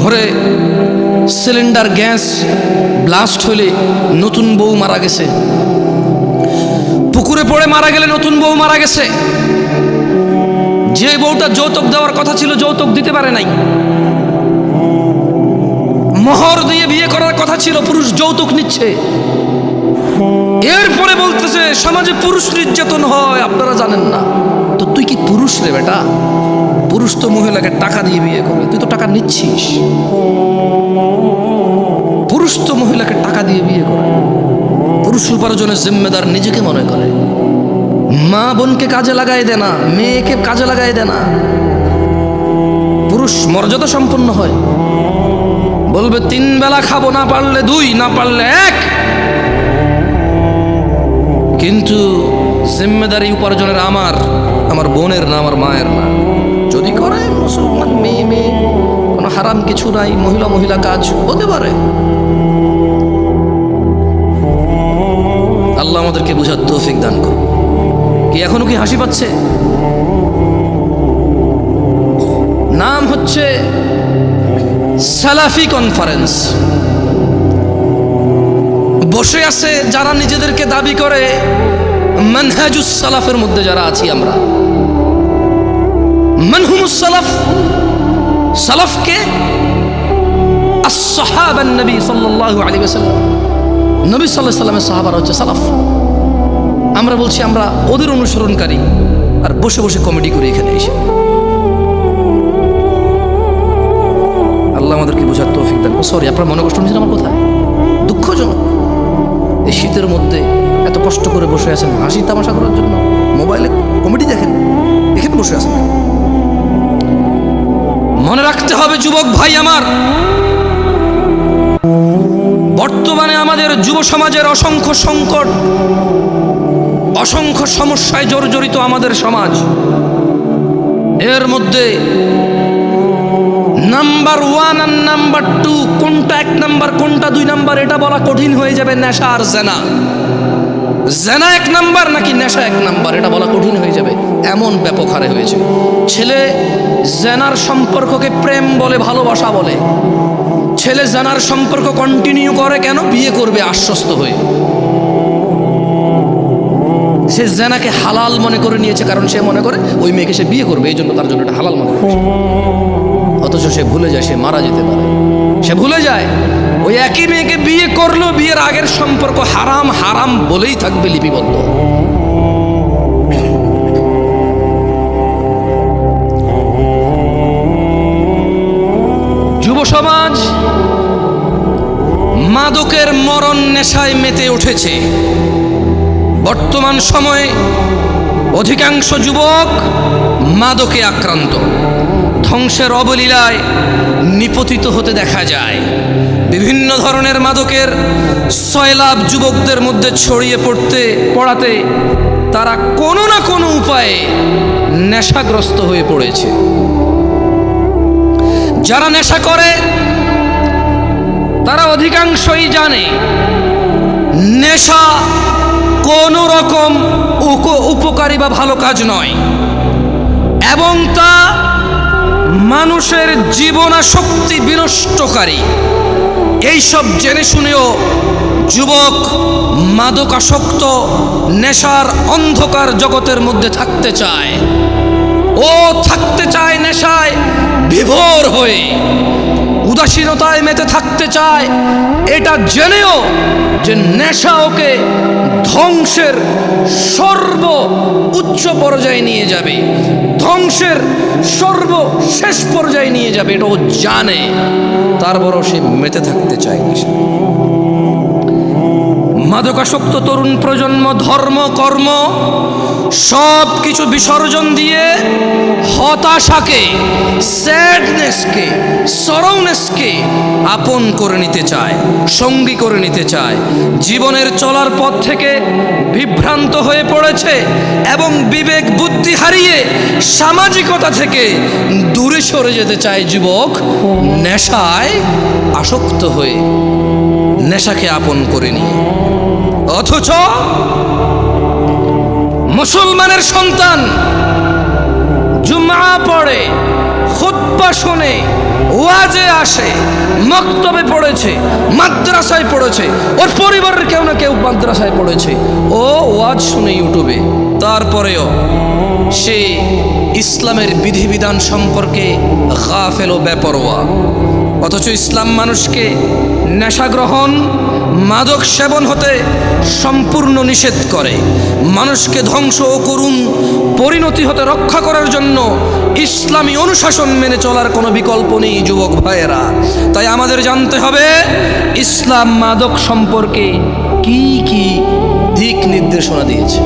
ঘরে cylinder gas blast হলে নতুন বউ মারা গেছে, পুকুরে পড়ে মারা গেলে নতুন বউ মারা গেছে, যে বউটা যৌতুক দেওয়ার কথা ছিল যৌতুক দিতে পারে নাই, মোহর দিয়ে বিয়ে করার কথা ছিল পুরুষ যৌতুক নিচ্ছে, এরপরে বলতেছে সমাজে পুরুষ নির্যাতন হয় আপনারা জানেন না। তো তুই কি পুরুষ রে বেটা? পুরুষ তো মহিলাকে টাকা দিয়ে বিয়ে করে, তুই তো টাকা নিচ্ছিস। পুরুষ তো মহিলাকে টাকা দিয়ে বিয়ে করে, পুরুষ উপার্জনের জিম্মেদার নিজেকে মনে করে। মা বোনকে কাজে লাগাই দে না, মেয়েকে কাজে লাগাই দে না। পুরুষ মর্যাদা সম্পন্ন হয়, বলবে 3 বেলা খাবো, না পারলে 2, না পারলে 1, কিন্তু জিম্মেদারি উপার্জনের আমার বোনের না, আমার মায়ের না। যদি করে মুসলমান মেয়ে কোনো হারাম কিছু নাই, মহিলা কাজ হতে পারে। আল্লাহ আমাদেরকে বুঝার তৌফিক দান করুন। কি এখনো কি হাসি পাচ্ছে? নাম হচ্ছে সালাফি কনফারেন্স। বসে আছে যারা নিজেদেরকে দাবি করে মানহাজুস সালাফের মধ্যে যারা আছি আমরা। মানহুমুস সালাফ, সালাফকে আসহাবান নবী সাল্লাল্লাহু আলাইহি ওয়াসাল্লাম, নবী সাল্লাল্লাহু আলাইহি ওয়াসাল্লামের সাহাবারা হচ্ছে সালাফ। আমরা বলছি আমরা ওদের অনুসরণকারী, আর বসে বসে কমেডি করি এখানে এসে। আল্লাহ আমাদেরকে বোঝার তৌফিক দান। সরি, আপনারা মনে কষ্ট নিয়েছেন আমার কোথায়? দুঃখজনক এই শীতের মধ্যে এত কষ্ট করে বসে আছেন হাসি তামাশা করার জন্য, মোবাইলে কমেডি দেখেন, এখানে বসে আছেন। মনে রাখতে হবে যুবক ভাই আমার, বর্তমানে আমাদের যুব সমাজের অসংখ্য সংকট, অসংখ্য সমস্যায় জর্জরিত আমাদের সমাজ। এর মধ্যে নাম্বার 1 আর নাম্বার 2 কোনটা 1 নাম্বার কোনটা 2 নাম্বার এটা বলা কঠিন হয়ে যাবে। নেশা আর জেনা, জেনা 1 নাম্বার নাকি নেশা 1 নাম্বার এটা বলা কঠিন হয়ে যাবে, এমন ব্যাপক হারে হয়েছে। ছেলে জেনার সম্পর্ককে প্রেম বলে, ভালোবাসা বলে। ছেলে জেনার সম্পর্ক কন্টিনিউ করে কেন? বিয়ে করবে আশ্বস্ত হয়ে। সে জেনাকে হালাল মনে করে নিয়েছে, কারণ সে মনে করে ওই মেয়েকে সে বিয়ে করবে, এই জন্য তার জন্য এটা হালাল মনে করে। অথচ সে ভুলে যায় সে মারা যেতে পারে। সে ভুলে যায় ওই একই মেয়েকে বিয়ে করলেও বিয়ের আগের সম্পর্ক হারাম হারাম বলেই থাকবে লিপিবদ্ধ। যুব সমাজ মাদকের মরণ নেশায় মেতে উঠেছে। বর্তমান সময়ে অধিকাংশ যুবক মাদকে আক্রান্ত, ধ্বংসের অবলীলায় নিপতিত হতে দেখা যায়। বিভিন্ন ধরনের মাদকের সয়লাভ যুবকদের মধ্যে ছড়িয়ে পড়াতে তারা কোনো না কোনো উপায়ে নেশাগ্রস্ত হয়ে পড়েছে। যারা নেশা করে তারা অধিকাংশই জানে নেশা কোনো রকম উপকারী বা ভালো কাজ নয়, এবং তা মানুষের জীবনাশক্তি বিনষ্টকারী। এইসব জেনে শুনেও যুবক মাদকাসক্ত নেশার অন্ধকার জগতের মধ্যে থাকতে চায়। ও থাকতে চায় নেশায় বিভোর হয়ে, উদাসীনতায় মেতে থাকতে চায়, এটা জেনেও যে নেশা ওকে ধ্বংসের সর্বোচ্চ পর্যায়ে নিয়ে যাবে, ধ্বংসের সর্বশেষ পর্যায়ে নিয়ে যাবে, এটা ও জানে, তারপরও সে মেতে থাকতে চায় নেশা। মাদকাসক্ত তরুণ প্রজন্ম ধর্ম কর্ম সব কিছু বিসর্জন দিয়ে হতাশাকে, স্যাডনেসকে, সরৌনেসকে আপন করে নিতে চায়, সঙ্গী করে নিতে চায়। জীবনের চলার পথ থেকে বিভ্রান্ত হয়ে পড়েছে এবং বিবেক বুদ্ধি হারিয়ে সামাজিকতা থেকে দূরে সরে যেতে চায় যুবক, নেশায় আসক্ত হয়ে, নেশাকে আপন করে নিয়ে। অথচ মুসলমানের সন্তান জুমআ পড়ে, খুতবা শুনে, ওয়াজে আসে, মক্তবে পড়েছে, মাদ্রাসায় পড়েছে, ওর পরিবারের কেউ না কেউ মাদ্রাসায় পড়েছে, ও ওয়াজ শুনে ইউটিউবে, তারপরেও সে ইসলামের বিধিবিধান সম্পর্কে গাফেল ও বেপরোয়া। অথচ ইসলাম মানুষকে নেশা গ্রহণ, মাদক সেবন হতে সম্পূর্ণ নিষেধ করে। মানুষকে ধ্বংস ও করুণ পরিণতি হতে রক্ষা করার জন্য ইসলামী অনুশাসন মেনে চলার কোনো বিকল্প নেই যুবক ভাইয়েরা। তাই আমাদের জানতে হবে ইসলাম মাদক সম্পর্কে কি কি দিক নির্দেশনা দিয়েছে।